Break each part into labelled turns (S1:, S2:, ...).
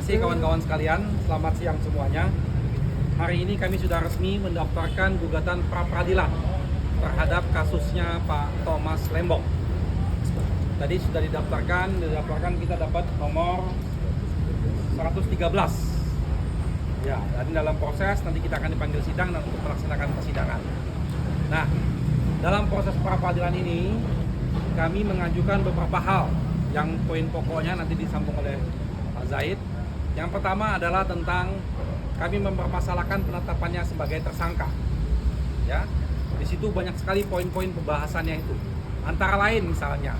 S1: kasih kawan-kawan sekalian, selamat siang semuanya. Hari ini kami sudah resmi mendaftarkan gugatan pra-peradilan terhadap kasusnya Pak Thomas Lembong. Tadi sudah didaftarkan kita dapat nomor 113. Ya, dan dalam proses nanti kita akan dipanggil sidang dan untuk melaksanakan persidangan. Nah, dalam proses pra-peradilan ini kami mengajukan beberapa hal yang poin pokoknya nanti disambung oleh Pak Zaid. Yang pertama adalah tentang kami mempermasalahkan penetapannya sebagai tersangka. Ya, di situ banyak sekali poin-poin pembahasannya itu. Antara lain misalnya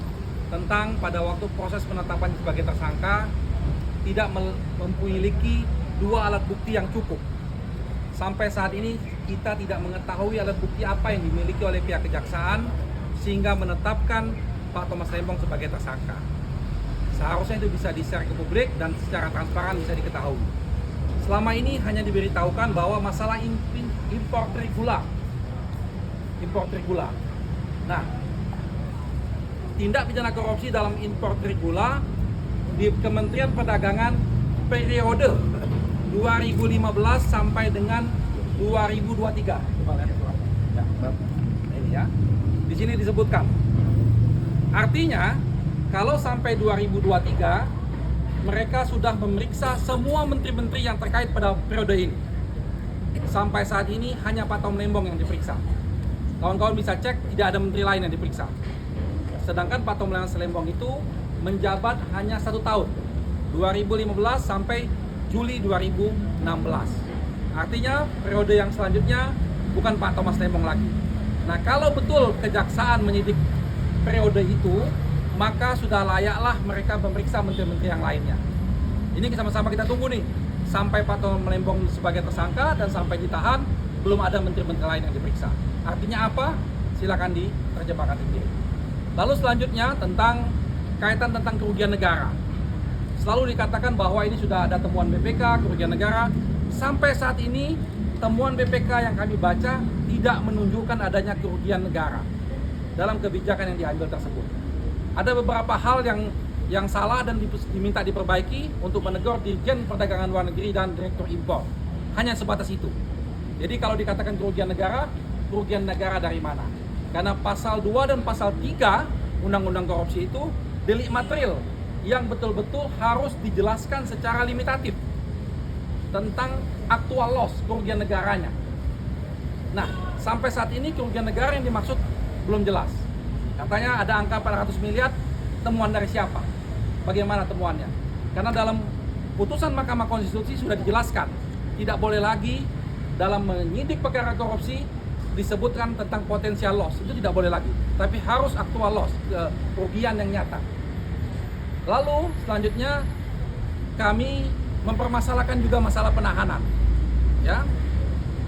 S1: tentang pada waktu proses penetapan sebagai tersangka tidak memiliki dua alat bukti yang cukup. Sampai saat ini kita tidak mengetahui alat bukti apa yang dimiliki oleh pihak kejaksaan sehingga menetapkan Pak Thomas Lembong sebagai tersangka. Seharusnya itu bisa di-share ke publik dan secara transparan bisa diketahui. Selama ini hanya diberitahukan bahwa masalah impor gula. Nah, tindak pidana korupsi dalam impor gula di Kementerian Perdagangan periode 2015 sampai dengan 2023. Coba lihat suratnya. Ya, ini ya. Di sini disebutkan. Artinya, kalau sampai 2023 mereka sudah memeriksa semua menteri-menteri yang terkait pada periode ini. Sampai saat ini hanya Pak Tom Lembong yang diperiksa. Kawan-kawan bisa cek, tidak ada menteri lain yang diperiksa. Sedangkan Pak Tom Lembong itu menjabat hanya 1 tahun, 2015 sampai Juli 2016. Artinya periode yang selanjutnya bukan Pak Thomas Lembong lagi. Nah, kalau betul kejaksaan menyidik periode itu, maka sudah layaklah mereka memeriksa menteri-menteri yang lainnya. Ini sama-sama kita tunggu nih, sampai Pak Thomas Lembong sebagai tersangka dan sampai ditahan, belum ada menteri-menteri lain yang diperiksa. Artinya apa? Silakan diterjemahkan sendiri. Lalu selanjutnya kaitan tentang kerugian negara. Selalu dikatakan bahwa ini sudah ada temuan BPK, kerugian negara. Sampai saat ini, temuan BPK yang kami baca tidak menunjukkan adanya kerugian negara dalam kebijakan yang diambil tersebut. Ada beberapa hal yang salah dan diminta diperbaiki untuk menegur Dirjen Perdagangan Luar Negeri dan Direktur Impor. Hanya sebatas itu. Jadi kalau dikatakan kerugian negara dari mana? Karena pasal 2 dan pasal 3 Undang-Undang Korupsi itu delik material yang betul-betul harus dijelaskan secara limitatif tentang aktual loss, kerugian negaranya. Nah, sampai saat ini kerugian negara yang dimaksud belum jelas. Katanya ada angka 400 miliar, temuan dari siapa? Bagaimana temuannya? Karena dalam putusan Mahkamah Konstitusi sudah dijelaskan, tidak boleh lagi dalam menyidik perkara korupsi disebutkan tentang potensial loss, itu tidak boleh lagi. Tapi harus aktual loss, kerugian yang nyata. Lalu selanjutnya kami mempermasalahkan juga masalah penahanan. Ya,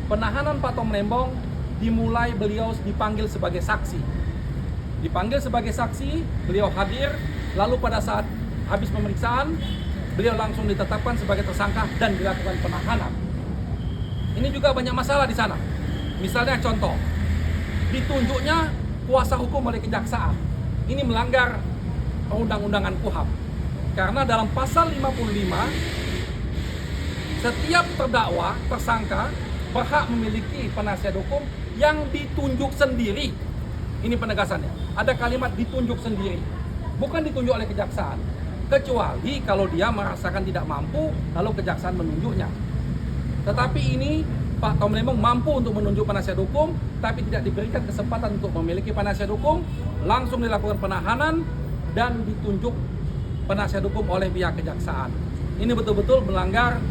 S1: penahanan Pak Tom Lembong dimulai beliau dipanggil sebagai saksi. Dipanggil sebagai saksi, beliau hadir, lalu pada saat habis pemeriksaan, beliau langsung ditetapkan sebagai tersangka dan dilakukan penahanan. Ini juga banyak masalah di sana. Misalnya contoh, ditunjuknya kuasa hukum oleh kejaksaan. Ini melanggar perundang-undangan KUHP. Karena dalam pasal 55, setiap terdakwa, tersangka, berhak memiliki penasihat hukum yang ditunjuk sendiri. Ini penegasannya. Ada kalimat ditunjuk sendiri, bukan ditunjuk oleh kejaksaan. Kecuali kalau dia merasakan tidak mampu, lalu kejaksaan menunjuknya. Tetapi ini Pak Tom Lembong mampu untuk menunjuk penasihat hukum, tapi tidak diberikan kesempatan untuk memiliki penasihat hukum, langsung dilakukan penahanan dan ditunjuk penasihat hukum oleh pihak kejaksaan. Ini betul-betul melanggar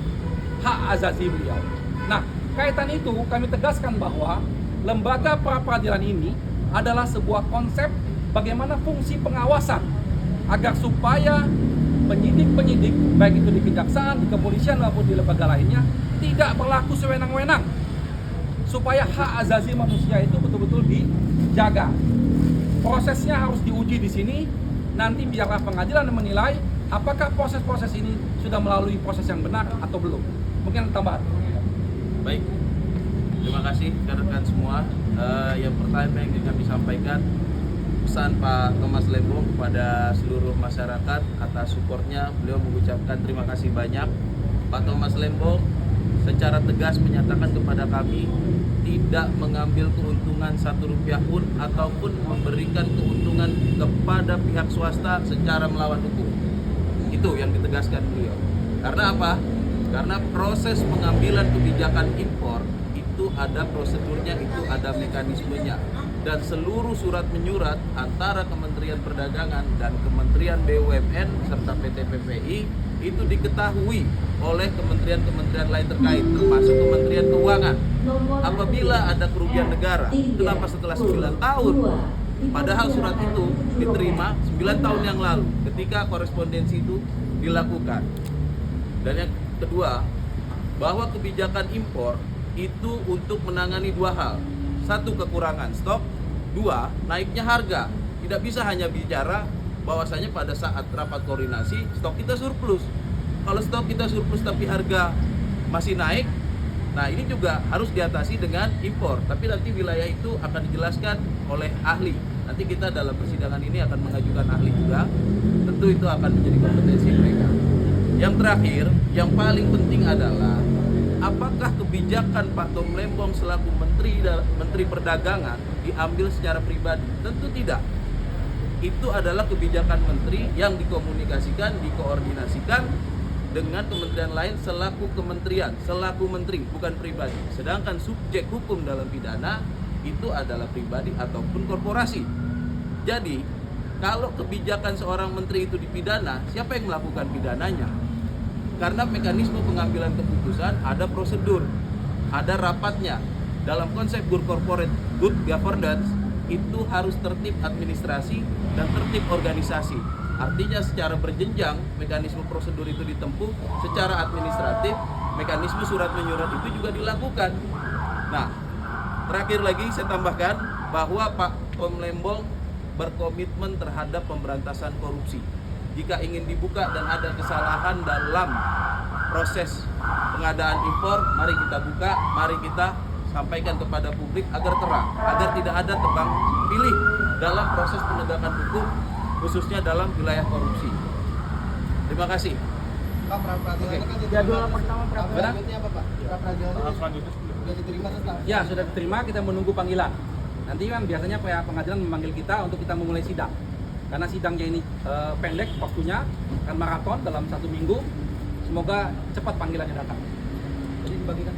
S1: hak azazi beliau. Nah, kaitan itu kami tegaskan bahwa lembaga pra-peradilan ini adalah sebuah konsep bagaimana fungsi pengawasan agar supaya penyidik-penyidik baik itu di kejaksaan, di kepolisian maupun di lembaga lainnya tidak berlaku sewenang-wenang, supaya hak azazi manusia itu betul-betul dijaga. Prosesnya harus diuji di sini, nanti biarlah pengadilan yang menilai apakah proses-proses ini sudah melalui proses yang benar atau belum. Mungkin tambahan.
S2: Baik, terima kasih rekan-rekan semua. Yang pertama yang ingin kami sampaikan, pesan Pak Thomas Lembong kepada seluruh masyarakat atas supportnya. Beliau mengucapkan terima kasih banyak Pak Thomas Lembong secara tegas menyatakan kepada kami tidak mengambil keuntungan Rp1 pun ataupun memberikan keuntungan kepada pihak swasta secara melawan hukum. Itu yang ditegaskan beliau. Karena apa? Karena proses pengambilan kebijakan impor itu ada prosedurnya, itu ada mekanismenya. Dan seluruh surat menyurat antara Kementerian Perdagangan dan Kementerian BUMN serta PT PPI itu diketahui oleh kementerian-kementerian lain terkait, termasuk Kementerian Keuangan. Apabila ada kerugian negara, kenapa setelah 9 tahun? Padahal surat itu diterima 9 tahun yang lalu ketika korespondensi itu dilakukan. Dan yang kedua, bahwa kebijakan impor itu untuk menangani dua hal. Satu, kekurangan stok. Dua, naiknya harga. Tidak bisa hanya bicara bahwasanya pada saat rapat koordinasi stok kita surplus. Kalau stok kita surplus tapi harga masih naik, nah ini juga harus diatasi dengan impor. Tapi nanti wilayah itu akan dijelaskan oleh ahli. Nanti kita dalam persidangan ini akan mengajukan ahli juga. Tentu itu akan menjadi kompetensi mereka. Yang terakhir, yang paling penting adalah apakah kebijakan Pak Tom Lembong selaku Menteri Perdagangan diambil secara pribadi? Tentu tidak. Itu adalah kebijakan menteri yang dikomunikasikan, dikoordinasikan dengan kementerian lain selaku kementerian, selaku menteri, bukan pribadi. Sedangkan subjek hukum dalam pidana itu adalah pribadi ataupun korporasi. Jadi, kalau kebijakan seorang menteri itu dipidana, siapa yang melakukan pidananya? Karena mekanisme pengambilan keputusan ada prosedur, ada rapatnya. Dalam konsep good corporate, good governance itu harus tertib administrasi dan tertib organisasi. Artinya secara berjenjang mekanisme prosedur itu ditempuh, secara administratif mekanisme surat menyurat itu juga dilakukan. Nah, terakhir lagi saya tambahkan bahwa Pak Tom Lembong berkomitmen terhadap pemberantasan korupsi. Jika ingin dibuka dan ada kesalahan dalam proses pengadaan impor, mari kita buka, mari kita sampaikan kepada publik agar terang, agar tidak ada tebang pilih dalam proses penegakan hukum, khususnya dalam wilayah korupsi. Terima kasih.
S3: Pak, pra-peradilannya kan
S4: Jadwal pertama
S3: pra-peradilannya apa, Pak? Pra-peradilannya sudah diterima setelah?
S1: Ya, sudah diterima, kita menunggu panggilan. Nanti kan biasanya pengadilan memanggil kita untuk kita memulai sidang. Karena sidangnya ini pendek waktunya, akan maraton dalam 1 minggu. Semoga cepat panggilannya datang. Jadi dibagikan.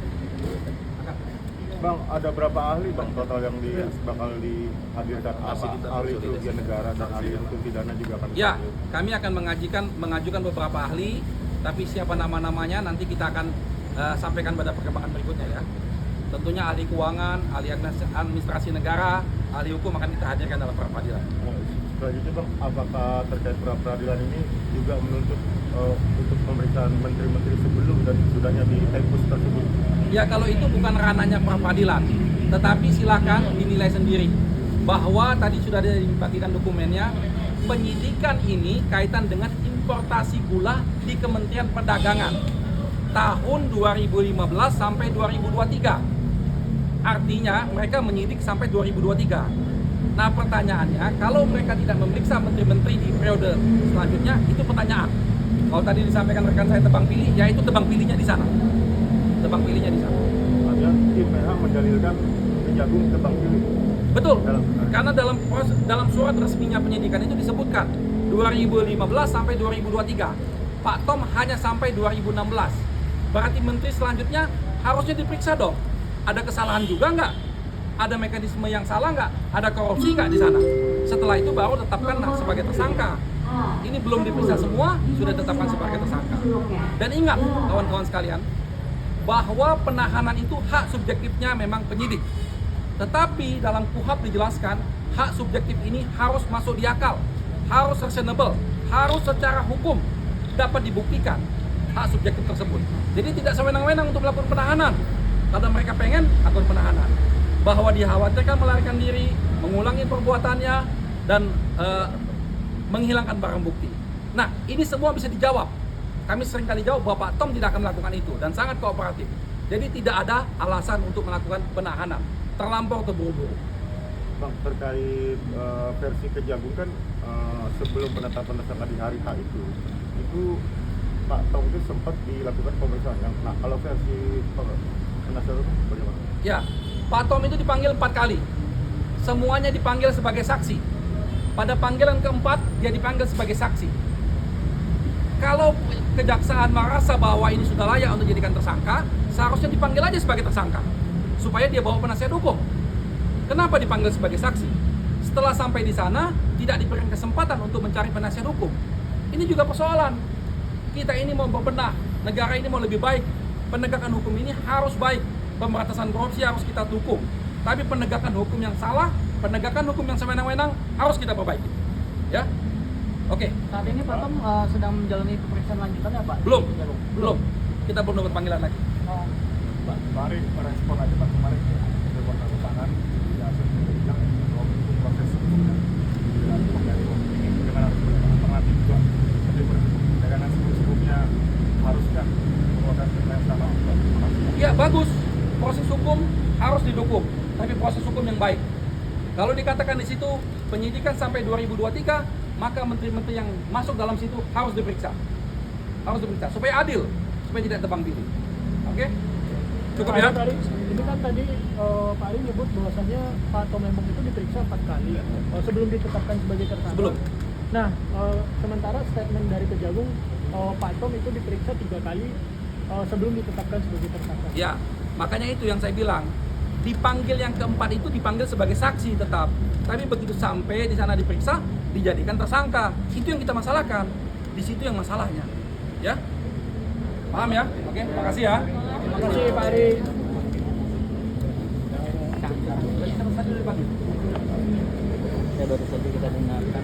S5: Bang, ada berapa ahli bang total yang bakal dihadirkan? Apa ahli kerugian negara dan ahli hukum pidana juga akan?
S1: Ya, kami akan mengajukan beberapa ahli, tapi siapa nama-namanya nanti kita akan sampaikan pada perkembangan berikutnya ya. Tentunya ahli keuangan, ahli administrasi negara, ahli hukum akan kita hadirkan dalam peradilan.
S5: Selanjutnya bang, apakah terkait peradilan ini juga menuntut untuk pemeriksaan menteri-menteri sebelum dan sudahnya di tempus tersebut?
S1: Ya, kalau itu bukan ranahnya peradilan, tetapi silakan dinilai sendiri bahwa tadi sudah ada dibagikan dokumennya. Penyidikan ini kaitan dengan importasi gula di Kementerian Perdagangan tahun 2015 sampai 2023. Artinya mereka menyidik sampai 2023. Nah, pertanyaannya, kalau mereka tidak memeriksa menteri-menteri di periode selanjutnya, itu pertanyaan. Kalau tadi disampaikan rekan saya tebang pilih, ya itu tebang pilihnya di sana. Tebang pilihnya di sana.
S5: Artinya tim PH mendalilkan Kejagung tebang pilih.
S1: Betul. Karena dalam surat resminya penyidikan itu disebutkan 2015 sampai 2023. Pak Tom hanya sampai 2016. Berarti menteri selanjutnya harusnya diperiksa dong. Ada kesalahan juga nggak? Ada mekanisme yang salah nggak? Ada korupsi nggak di sana? Setelah itu baru tetapkan sebagai tersangka. Ini belum diperiksa semua, sudah ditetapkan sebagai tersangka. Dan ingat kawan-kawan sekalian, bahwa penahanan itu hak subjektifnya memang penyidik. Tetapi dalam KUHP dijelaskan, hak subjektif ini harus masuk di akal, harus reasonable, harus secara hukum dapat dibuktikan hak subjektif tersebut. Jadi tidak sewenang-wenang untuk melakukan penahanan. Karena mereka pengen lakukan penahanan. Bahwa dikhawatirkan melarikan diri, mengulangi perbuatannya, dan menghilangkan barang bukti. Nah, ini semua bisa dijawab. Kami sering kali jawab bahwa Pak Tom tidak akan melakukan itu dan sangat kooperatif. Jadi tidak ada alasan untuk melakukan penahanan. Terlampau terburu-buru.
S5: Bang, terkait versi Kejagung kan sebelum penetapan tersangka di hari H itu Pak Tom itu sempat dilakukan pemeriksaan. Nah, kalau versi penasihat hukum bagaimana?
S1: Ya, Pak Tom itu dipanggil 4 kali. Semuanya dipanggil sebagai saksi. Pada panggilan keempat, dia dipanggil sebagai saksi. Kalau kejaksaan merasa bahwa ini sudah layak untuk dijadikan tersangka, seharusnya dipanggil aja sebagai tersangka, supaya dia bawa penasihat hukum. Kenapa dipanggil sebagai saksi? Setelah sampai di sana, tidak diberikan kesempatan untuk mencari penasihat hukum. Ini juga persoalan. Kita ini mau berbenah, negara ini mau lebih baik. Penegakan hukum ini harus baik. Pemberantasan korupsi harus kita dukung. Tapi penegakan hukum yang salah, penegakan hukum yang sewenang-wenang harus kita perbaiki. Ya, oke.
S4: Saat ini Pak Tom sedang menjalani pemeriksaan lanjutan ya Pak?
S1: Belum. Kita belum dapat panggilan lagi.
S4: Oh.
S5: Pak, mari merespon aja Pak kemarin report tanda tangan di hasil penyelidikan bahwa itu proses hukumnya dengan harus alternatif juga dengan sebelumnya harusnya mengeluarkan statement yang sama.
S1: Ya bagus, proses hukum harus didukung, tapi proses hukum yang baik. Kalau dikatakan di situ penyidikan sampai 2023, maka menteri-menteri yang masuk dalam situ harus diperiksa, supaya adil, supaya tidak tebang pilih. Oke? Cukup ya?
S6: Pak Ari, ini kan tadi Pak Ari nyebut bahwasannya Pak Tom Embong itu diperiksa 4 kali sebelum ditetapkan sebagai tersangka.
S1: Sebelum.
S6: Nah, sementara statement dari Kejagung Pak Tom itu diperiksa 3 kali sebelum ditetapkan sebagai tersangka.
S1: Ya, makanya itu yang saya bilang. Dipanggil yang keempat itu dipanggil sebagai saksi tetap. Tapi begitu sampai di sana diperiksa, dijadikan tersangka. Itu yang kita masalahkan. Di situ yang masalahnya. Ya? Paham ya? Oke, makasih ya.
S6: Terima kasih Pak Ari.
S4: Ya baru saja kita dengarkan.